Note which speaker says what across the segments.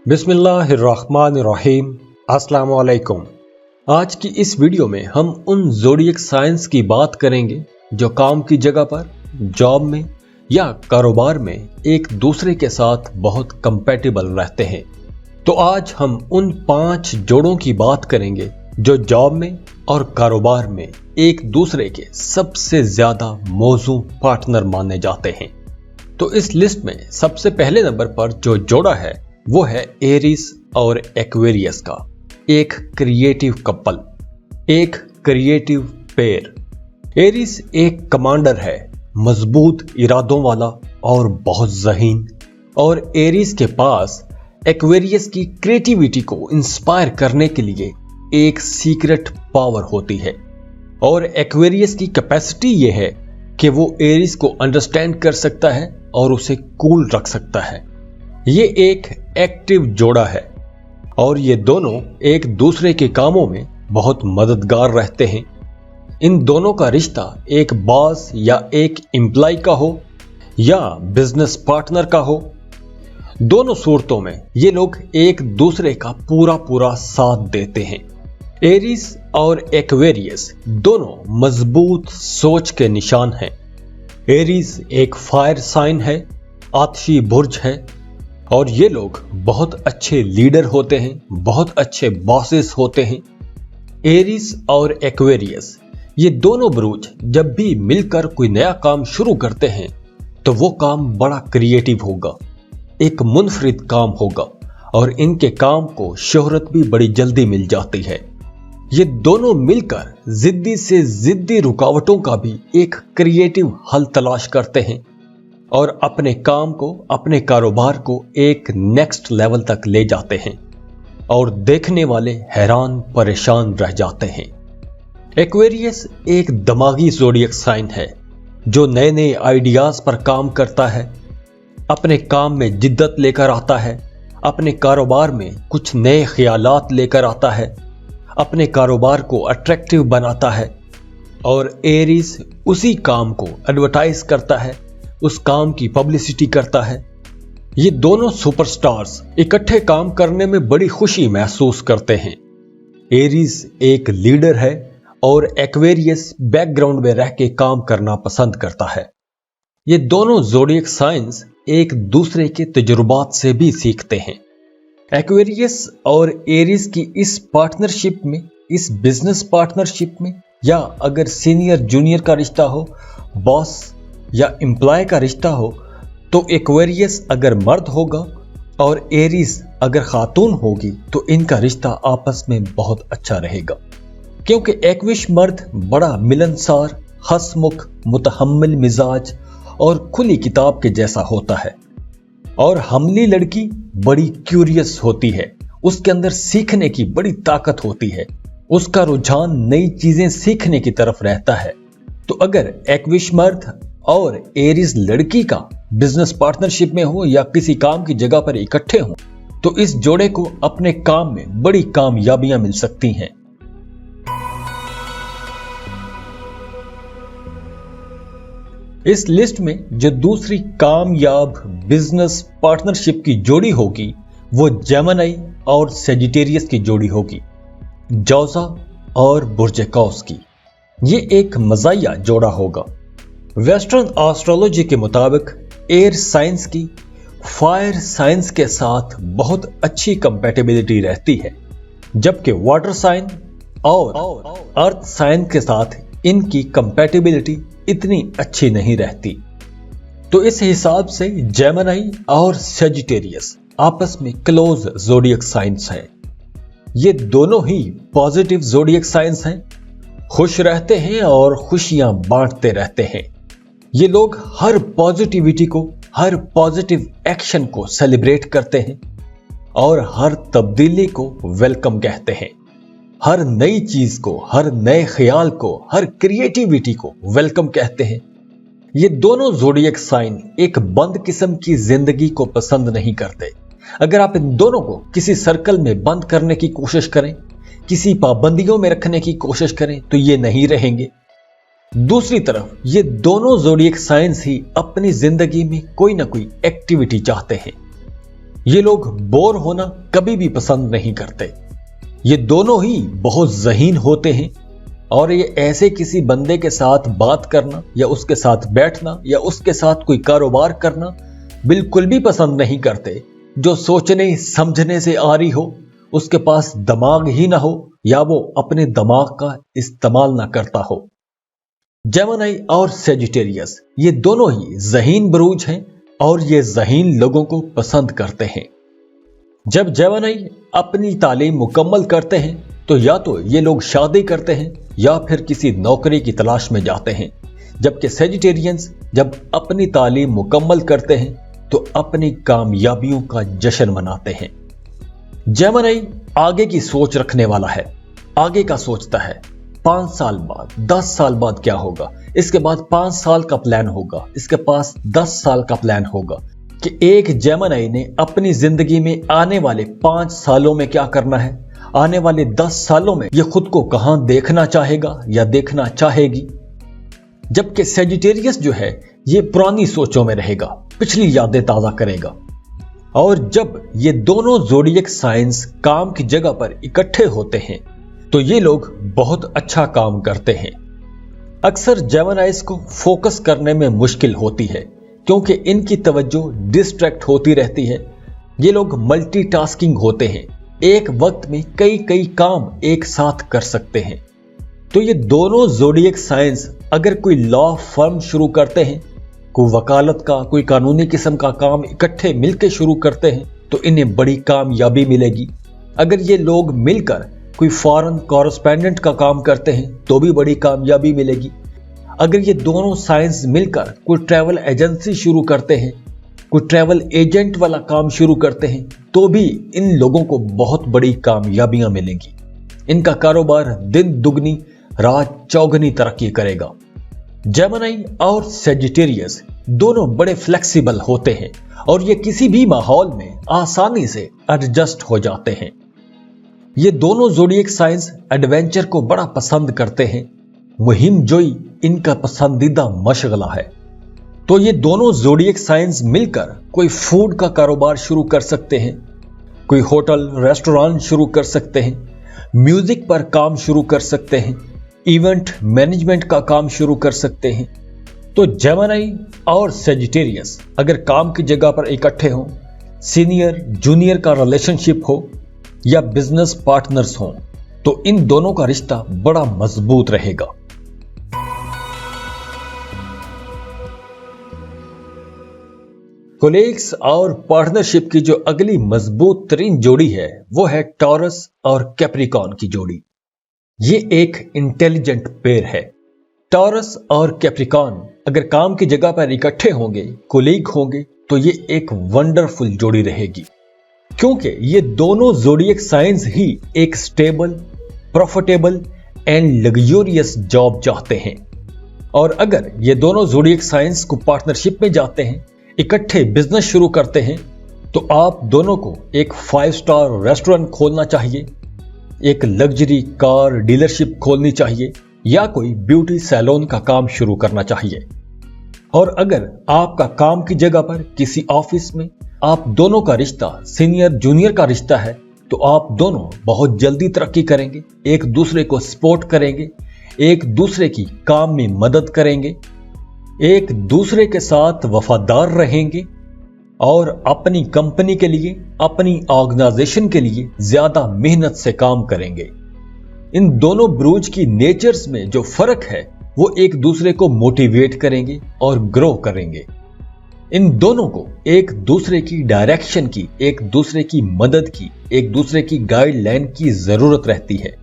Speaker 1: बिस्मिल्लाहिर्रहमानिर्रहीम। अस्सलाम वालेकुम। आज की इस वीडियो में हम उन ज़ोडिएक साइंस की बात करेंगे जो काम की जगह पर, जॉब में या कारोबार में एक दूसरे के साथ बहुत कंपैटिबल रहते हैं। तो आज हम उन 5 जोड़ों की बात करेंगे जो जॉब में और कारोबार में एक दूसरे के सबसे ज्यादा मौजू पार्टनर माने जाते हैं। तो इस लिस्ट में सबसे पहले नंबर पर जो जोड़ा है वो है एरीज और एक्वेरियस का एक क्रिएटिव कपल, एक क्रिएटिव पेयर। एरीज एक कमांडर है, मजबूत इरादों वाला और बहुत ज़हीन, और एरीज के पास एक्वेरियस की क्रिएटिविटी को इंस्पायर करने के लिए एक सीक्रेट पावर होती है। और एक्वेरियस की कैपेसिटी ये है कि वो एरीज को अंडरस्टैंड कर सकता है और उसे कूल रख सकता है। ये एक एक्टिव जोड़ा है और ये दोनों एक दूसरे के कामों में बहुत मददगार रहते हैं। इन दोनों का रिश्ता एक बॉस या एक एम्प्लॉय का हो या बिजनेस पार्टनर का हो, दोनों सूरतों में ये लोग एक दूसरे का पूरा साथ देते हैं। एरीज और एक्वेरियस दोनों मजबूत सोच के निशान हैं। एरीज एक फायर साइन है, आतशी बुर्ज है, और ये लोग बहुत अच्छे लीडर होते हैं, बहुत अच्छे बॉसेस होते हैं। एरीज और एक्वेरियस ये दोनों बुरुज जब भी मिलकर कोई नया काम शुरू करते हैं तो वो काम बड़ा क्रिएटिव होगा, एक मुनफरिद काम होगा, और इनके काम को शोहरत भी बड़ी जल्दी मिल जाती है। ये दोनों मिलकर जिद्दी से जिद्दी रुकावटों का भी एक क्रिएटिव हल तलाश करते हैं और अपने काम को, अपने कारोबार को एक नेक्स्ट लेवल तक ले जाते हैं और देखने वाले हैरान परेशान रह जाते हैं। एक्वेरियस एक दिमागी ज़ोडिएक साइन है जो नए नए आइडियाज पर काम करता है, अपने काम में जिद्दत लेकर आता है, अपने कारोबार में कुछ नए ख्यालात लेकर आता है, अपने कारोबार को अट्रैक्टिव बनाता है, और एरीज उसी काम को एडवर्टाइज करता है, उस काम की पब्लिसिटी करता है। ये दोनों सुपरस्टार्स इकट्ठे काम करने में बड़ी खुशी महसूस करते हैं। एरीज एक लीडर है और एक्वेरियस बैकग्राउंड में रह के काम करना पसंद करता है। ये दोनों ज़ोडिएक साइंस एक दूसरे के तजुर्बात से भी सीखते हैं। एक्वेरियस और एरीज की इस पार्टनरशिप में, इस बिजनेस पार्टनरशिप में, या अगर सीनियर जूनियर का रिश्ता हो, बॉस या एम्प्लॉय का रिश्ता हो, तो एक्वेरियस अगर मर्द होगा और एरीज अगर खातून होगी तो इनका रिश्ता आपस में बहुत अच्छा रहेगा, क्योंकि एक्विश मर्द बड़ा मिलनसार, हंसमुख, मुतहम्मिल मिजाज और खुली किताब के जैसा होता है, और हमली लड़की बड़ी क्यूरियस होती है, उसके अंदर सीखने की बड़ी ताकत होती है, उसका रुझान नई चीजें सीखने की तरफ रहता है। तो अगर एक्विश मर्द और एरीज लड़की का बिजनेस पार्टनरशिप में हो या किसी काम की जगह पर इकट्ठे हो तो इस जोड़े को अपने काम में बड़ी कामयाबियां मिल सकती हैं। इस लिस्ट में जो दूसरी कामयाब बिजनेस पार्टनरशिप की जोड़ी होगी वो जेमिनी और सजिटेरियस की जोड़ी होगी, जौजा और बुर्ज की। ये एक मज़ाहिया जोड़ा होगा। वेस्टर्न एस्ट्रोलॉजी के मुताबिक एयर साइंस की फायर साइंस के साथ बहुत अच्छी कंपैटिबिलिटी रहती है, जबकि वाटर साइन और अर्थ साइन के साथ इनकी कंपैटिबिलिटी इतनी अच्छी नहीं रहती। तो इस हिसाब से जेमिनी और सजिटेरियस आपस में क्लोज ज़ोडिएक साइंस हैं। ये दोनों ही पॉजिटिव ज़ोडिएक साइंस हैं, खुश रहते हैं और खुशियां बांटते रहते हैं। ये लोग हर पॉजिटिविटी को, हर पॉजिटिव एक्शन को सेलिब्रेट करते हैं और हर तब्दीली को वेलकम कहते हैं। हर नई चीज को, हर नए ख्याल को, हर क्रिएटिविटी को वेलकम कहते हैं। ये दोनों ज़ोडिएक साइन एक बंद किस्म की जिंदगी को पसंद नहीं करते। अगर आप इन दोनों को किसी सर्कल में बंद करने की कोशिश करें, किसी पाबंदियों में रखने की कोशिश करें तो ये नहीं रहेंगे। दूसरी तरफ ये दोनों ज़ोडिएक साइंस ही अपनी जिंदगी में कोई ना कोई एक्टिविटी चाहते हैं। ये लोग बोर होना कभी भी पसंद नहीं करते। ये दोनों ही बहुत ज़हीन होते हैं और ये ऐसे किसी बंदे के साथ बात करना या उसके साथ बैठना या उसके साथ कोई कारोबार करना बिल्कुल भी पसंद नहीं करते जो सोचने समझने से आरी हो, उसके पास दिमाग ही ना हो या वो अपने दिमाग का इस्तेमाल ना करता हो। जेमिनी और सेजिटेरियस ये दोनों ही ज़हीन बुरूज हैं और ये ज़हीन लोगों को पसंद करते हैं। जब जेमिनी अपनी तालीम मुकम्मल करते हैं तो या तो ये लोग शादी करते हैं या फिर किसी नौकरी की तलाश में जाते हैं, जबकि सेजिटेरियंस जब अपनी तालीम मुकम्मल करते हैं तो अपनी कामयाबियों का जश्न मनाते हैं। जेमिनी आगे की सोच रखने वाला है, आगे का सोचता है 5 साल बाद 10 साल बाद क्या होगा, इसके बाद 5 साल का प्लान होगा, इसके पास 10 साल का प्लान होगा कि एक जेमिनी ने अपनी जिंदगी में आने वाले 5 सालों में क्या करना है, आने वाले 10 सालों में ये खुद को कहां देखना चाहेगा या देखना चाहेगी। जबकि सेजिटेरियस जो है ये पुरानी सोचों में रहेगा, पिछली यादें ताजा करेगा। और जब ये दोनों ज़ोडिएक साइंस काम की जगह पर इकट्ठे होते हैं तो ये लोग बहुत अच्छा काम करते हैं। अक्सर जेमिनीज को फोकस करने में मुश्किल होती है क्योंकि इनकी तवज्जो डिस्ट्रैक्ट होती रहती है। ये लोग मल्टीटास्किंग होते हैं, एक वक्त में कई काम एक साथ कर सकते हैं। तो ये दोनों ज़ोडिएक साइंस अगर कोई लॉ फर्म शुरू करते हैं, कोई वकालत का कोई कानूनी किस्म का काम इकट्ठे मिलकर शुरू करते हैं तो इन्हें बड़ी कामयाबी मिलेगी। अगर ये लोग मिलकर कोई फॉरेन कॉरेस्पेंडेंट का काम करते हैं तो भी बड़ी कामयाबी मिलेगी। अगर ये दोनों साइंस मिलकर कोई ट्रैवल एजेंसी शुरू करते हैं, कोई ट्रैवल एजेंट वाला काम शुरू करते हैं तो भी इन लोगों को बहुत बड़ी कामयाबियां मिलेंगी। इनका कारोबार दिन दुगनी रात चौगनी तरक्की करेगा। जेमिनी और सेजिटेरियस दोनों बड़े फ्लेक्सिबल होते हैं और ये किसी भी माहौल में आसानी से एडजस्ट हो जाते हैं। ये दोनों ज़ोडिएक साइंस एडवेंचर को बड़ा पसंद करते हैं। मुहिम जोई इनका पसंदीदा मशगला है। तो ये दोनों ज़ोडिएक साइंस मिलकर कोई फूड का कारोबार शुरू कर सकते हैं, कोई होटल रेस्टोरेंट शुरू कर सकते हैं, म्यूजिक पर काम शुरू कर सकते हैं, इवेंट मैनेजमेंट का काम शुरू कर सकते हैं। तो जेमिनी और सेजिटेरियस अगर काम की जगह पर इकट्ठे हों, सीनियर जूनियर का रिलेशनशिप हो या बिजनेस पार्टनर्स हों तो इन दोनों का रिश्ता बड़ा मजबूत रहेगा। कोलीग्स और पार्टनरशिप की जो अगली मजबूत तरीन जोड़ी है वो है टॉरस और कैप्रिकॉर्न की जोड़ी। ये एक इंटेलिजेंट पेयर है। टॉरस और कैप्रिकॉर्न अगर काम की जगह पर इकट्ठे होंगे, कोलीग होंगे तो ये एक वंडरफुल जोड़ी रहेगी क्योंकि ये दोनों ज़ोडिएक साइंस ही एक stable, profitable and luxurious job चाहते हैं। और अगर ये दोनों ज़ोडिएक साइंस को पार्टनरशिप में जाते हैं, इकट्ठे बिजनेस शुरू करते हैं तो आप दोनों को एक 5 स्टार रेस्टोरेंट खोलना चाहिए, एक लग्जरी कार डीलरशिप खोलनी चाहिए या कोई ब्यूटी सैलून का काम शुरू करना चाहिए। और अगर आपका काम की जगह पर किसी ऑफिस में आप दोनों का रिश्ता सीनियर जूनियर का रिश्ता है तो आप दोनों बहुत जल्दी तरक्की करेंगे, एक दूसरे को सपोर्ट करेंगे, एक दूसरे की काम में मदद करेंगे, एक दूसरे के साथ वफादार रहेंगे और अपनी कंपनी के लिए, अपनी ऑर्गेनाइजेशन के लिए ज्यादा मेहनत से काम करेंगे। इन दोनों ब्रूज की नेचर्स में जो फर्क है वो एक दूसरे को मोटिवेट करेंगे और ग्रो करेंगे। इन दोनों को एक दूसरे की डायरेक्शन की, एक दूसरे की मदद की, एक दूसरे की गाइडलाइन की जरूरत रहती है।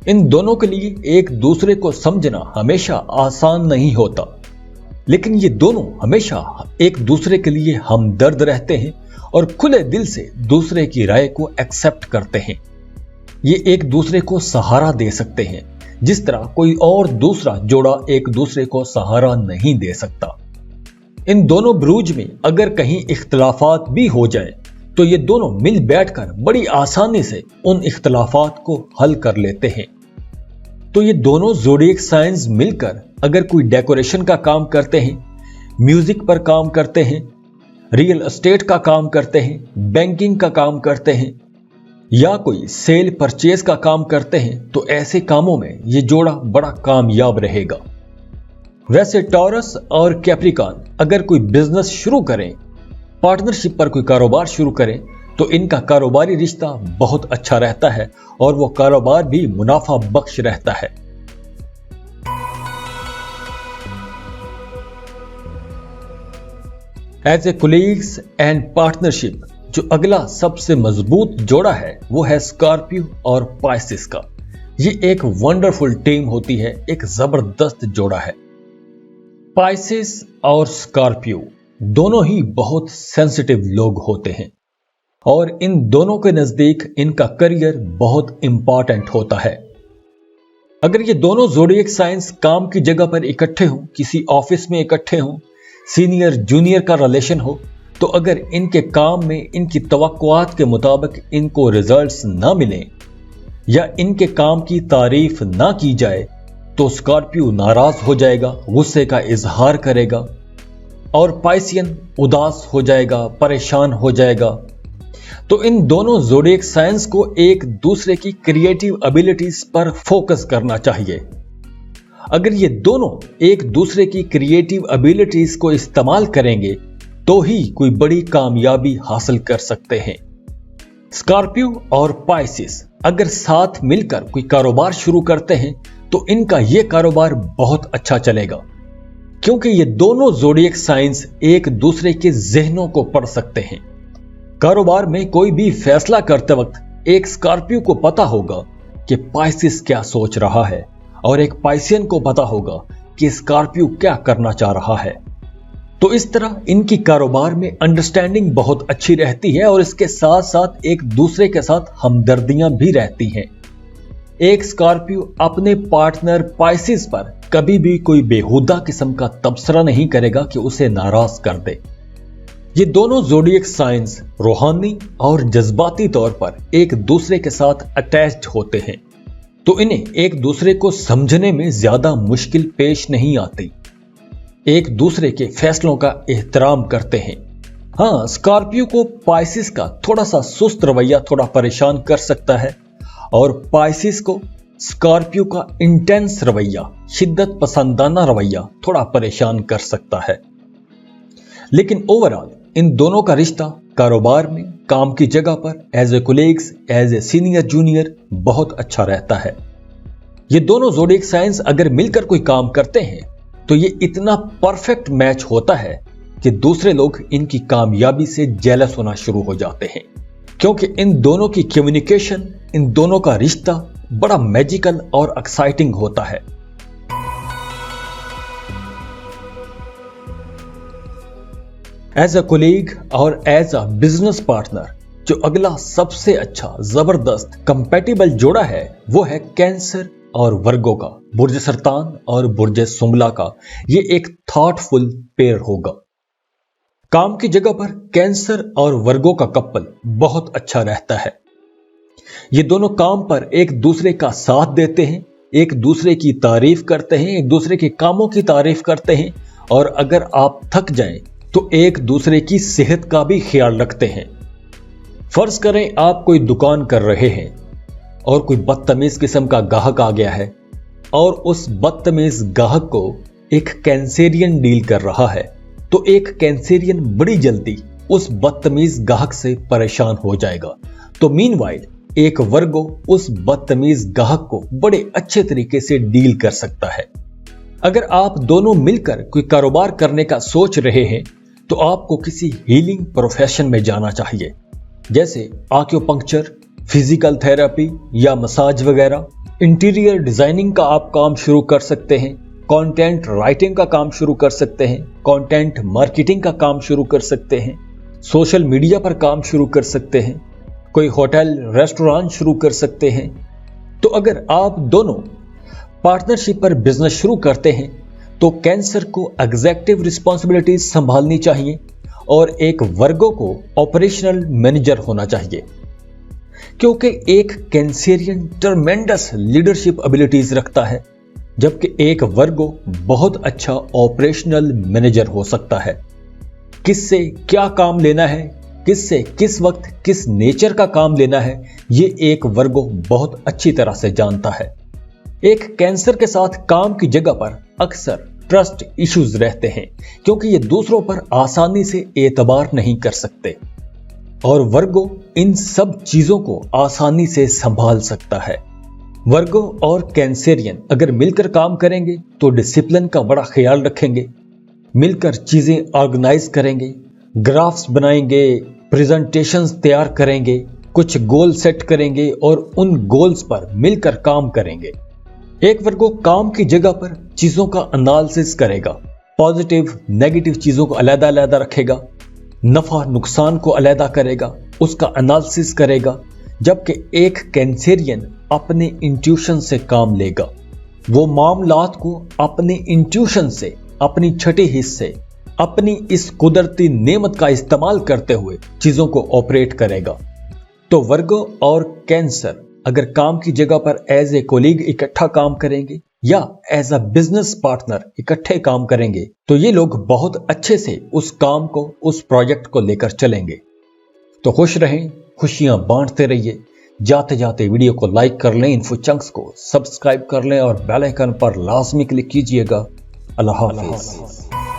Speaker 1: इन दोनों के लिए एक दूसरे को समझना हमेशा आसान नहीं होता, लेकिन ये दोनों हमेशा एक दूसरे के लिए हमदर्द रहते हैं और खुले दिल से दूसरे की राय को एक्सेप्ट करते हैं। ये एक दूसरे को सहारा दे सकते हैं जिस तरह कोई और दूसरा जोड़ा एक दूसरे को सहारा नहीं दे सकता। इन दोनों ब्रूज में अगर कहीं इख्तलाफात भी हो जाए तो ये दोनों मिल बैठकर बड़ी आसानी से उन इख्तलाफात को हल कर लेते हैं। तो ये दोनों ज़ोडिएक साइंस मिलकर अगर कोई डेकोरेशन का काम करते हैं, म्यूजिक पर काम करते हैं, रियल एस्टेट का काम करते हैं, बैंकिंग का काम करते हैं या कोई सेल परचेज का काम करते हैं तो ऐसे कामों में ये जोड़ा बड़ा कामयाब रहेगा। वैसे टॉरस और कैप्रिकॉर्न अगर कोई बिजनेस शुरू करें, पार्टनरशिप पर कोई कारोबार शुरू करें तो इनका कारोबारी रिश्ता बहुत अच्छा रहता है और वो कारोबार भी मुनाफा बख्श रहता है। As a colleagues and partnership जो अगला सबसे मजबूत जोड़ा है वो है स्कॉर्पियो और पाइसेस का। ये एक वंडरफुल टीम होती है, एक जबरदस्त जोड़ा है। पाइसेस और स्कॉर्पियो दोनों ही बहुत सेंसिटिव लोग होते हैं और इन दोनों के नजदीक इनका करियर बहुत इंपॉर्टेंट होता है। अगर ये दोनों ज़ोडिएक साइंस काम की जगह पर इकट्ठे हों, किसी ऑफिस में इकट्ठे हों, सीनियर जूनियर का रिलेशन हो, तो अगर इनके काम में इनकी तवक्कुआत के मुताबिक इनको रिजल्ट्स ना मिलें या इनके काम की तारीफ ना की जाए तो स्कॉर्पियो नाराज हो जाएगा, गुस्से का इजहार करेगा और पाइसियन उदास हो जाएगा, परेशान हो जाएगा। तो इन दोनों ज़ोडिएक साइंस को एक दूसरे की क्रिएटिव एबिलिटीज पर फोकस करना चाहिए। अगर ये दोनों एक दूसरे की क्रिएटिव एबिलिटीज को इस्तेमाल करेंगे तो ही कोई बड़ी कामयाबी हासिल कर सकते हैं। स्कॉर्पियो और पाइसेस अगर साथ मिलकर कोई कारोबार शुरू करते हैं तो इनका यह कारोबार बहुत अच्छा चलेगा, क्योंकि ये दोनों ज़ोडिएक साइंस एक दूसरे के जहनों को पढ़ सकते हैं। कारोबार में कोई भी फैसला करते वक्त एक स्कॉर्पियो को पता होगा कि पाइसेस क्या सोच रहा है और एक पाइसियन को पता होगा कि स्कॉर्पियो क्या करना चाह रहा है। तो इस तरह इनकी कारोबार में अंडरस्टैंडिंग बहुत अच्छी रहती है और इसके साथ साथ एक दूसरे के साथ हमदर्दियां भी रहती हैं। एक स्कॉर्पियो अपने पार्टनर पाइसेस पर कभी भी कोई बेहुदा किस्म का तबसरा नहीं करेगा कि उसे नाराज कर दे। ये दोनों ज़ोडिएक साइंस रूहानी और जज्बाती तौर पर एक दूसरे के साथ अटैच्ड होते हैं, तो इन्हें एक दूसरे को समझने में ज्यादा मुश्किल पेश नहीं आती। एक दूसरे के फैसलों का एहतराम करते हैं। हाँ, स्कॉर्पियो को पाइसेस का थोड़ा सा सुस्त रवैया थोड़ा परेशान कर सकता है और पाइसेस को स्कॉर्पियो का इंटेंस रवैया, शिद्दत पसंदाना रवैया थोड़ा परेशान कर सकता है। लेकिन ओवरऑल इन दोनों का रिश्ता कारोबार में, काम की जगह पर, as a colleagues, as a senior junior बहुत अच्छा रहता है। ये दोनों ज़ोडिएक साइंस अगर मिलकर कोई काम करते हैं तो ये इतना परफेक्ट मैच होता है कि दूसरे लोग इनकी कामयाबी से जेलस होना शुरू हो जाते हैं, क्योंकि इन दोनों की कम्युनिकेशन, इन दोनों का रिश्ता बड़ा मैजिकल और एक्साइटिंग होता है। एज अ कोलीग और एज अ बिजनेस पार्टनर जो अगला सबसे अच्छा जबरदस्त कंपैटिबल जोड़ा है वो है कैंसर और वर्गो का, बुर्ज सरतान और बुर्ज सुंबला का। ये एक थॉटफुल पेयर होगा। काम की जगह पर कैंसर और वर्गो का कपल बहुत अच्छा रहता है। ये दोनों काम पर एक दूसरे का साथ देते हैं, एक दूसरे की तारीफ करते हैं, एक दूसरे के कामों की तारीफ करते हैं और अगर आप थक जाएं तो एक दूसरे की सेहत का भी ख्याल रखते हैं। फर्ज करें आप कोई दुकान कर रहे हैं और कोई बदतमीज किस्म का गाहक आ गया है और उस बदतमीज गाहक को एक कैंसेरियन डील कर रहा है, तो एक कैंसेरियन बड़ी जल्दी उस बदतमीज गाहक से परेशान हो जाएगा। तो मीनवाइल एक वर्गो उस बदतमीज गाहक को बड़े अच्छे तरीके से डील कर सकता है। अगर आप दोनों मिलकर कोई कारोबार करने का सोच रहे हैं तो आपको किसी हीलिंग प्रोफेशन में जाना चाहिए, जैसे आक्यूपंक्चर, फिजिकल थेरेपी या मसाज वगैरह। इंटीरियर डिजाइनिंग का आप काम शुरू कर सकते हैं, कंटेंट राइटिंग का काम शुरू कर सकते हैं, कंटेंट मार्केटिंग का काम शुरू कर सकते हैं, सोशल मीडिया पर काम शुरू कर सकते हैं, कोई होटल रेस्टोरेंट शुरू कर सकते हैं। तो अगर आप दोनों पार्टनरशिप पर बिजनेस शुरू करते हैं तो कैंसर को एग्जीक्यूटिव रिस्पॉन्सिबिलिटीज संभालनी चाहिए और एक वर्गो को ऑपरेशनल मैनेजर होना चाहिए, क्योंकि एक कैंसेरियन ट्रमेंडस लीडरशिप एबिलिटीज रखता है जबकि एक वर्गो बहुत अच्छा ऑपरेशनल मैनेजर हो सकता है। किस से क्या काम लेना है, किस से किस वक्त किस नेचर का काम लेना है, ये एक वर्गो बहुत अच्छी तरह से जानता है। एक कैंसर के साथ काम की जगह पर अक्सर ट्रस्ट इश्यूज रहते हैं, क्योंकि ये दूसरों पर आसानी से एतबार नहीं कर सकते और वर्गो इन सब चीजों को आसानी से संभाल सकता है। वर्गो और कैंसेरियन अगर मिलकर काम करेंगे तो डिसिप्लिन का बड़ा ख्याल रखेंगे, मिलकर चीजें ऑर्गेनाइज करेंगे, ग्राफ्स बनाएंगे, प्रेजेंटेशंस तैयार करेंगे, कुछ गोल सेट करेंगे और उन गोल्स पर मिलकर काम करेंगे। एक वर्गो काम की जगह पर चीजों का एनालिसिस करेगा, पॉजिटिव नेगेटिव चीजों को अलग अलग रखेगा, नफा नुकसान को अलग करेगा, उसका एनालिसिस करेगा, जबकि एक कैंसेरियन अपने इंट्यूशन से काम लेगा। वो मामलात को अपने इंट्यूशन से, अपनी छठी हिस्से, अपनी इस कुदरती नेमत का इस्तेमाल करते हुए चीजों को ऑपरेट करेगा। तो वर्गो और कैंसर अगर काम की जगह पर एज ए कोलीग इकट्ठा काम करेंगे या एज अ बिजनेस पार्टनर इकट्ठे काम करेंगे तो ये लोग बहुत अच्छे से उस काम को, उस प्रोजेक्ट को लेकर चलेंगे। तो खुश रहें, खुशियां बांटते रहिए। जाते जाते वीडियो को लाइक कर लें, इन्फो चंक्स को सब्सक्राइब कर लें और बेल आइकन पर लाजमी क्लिक कीजिएगा। अल्लाह हाफिज।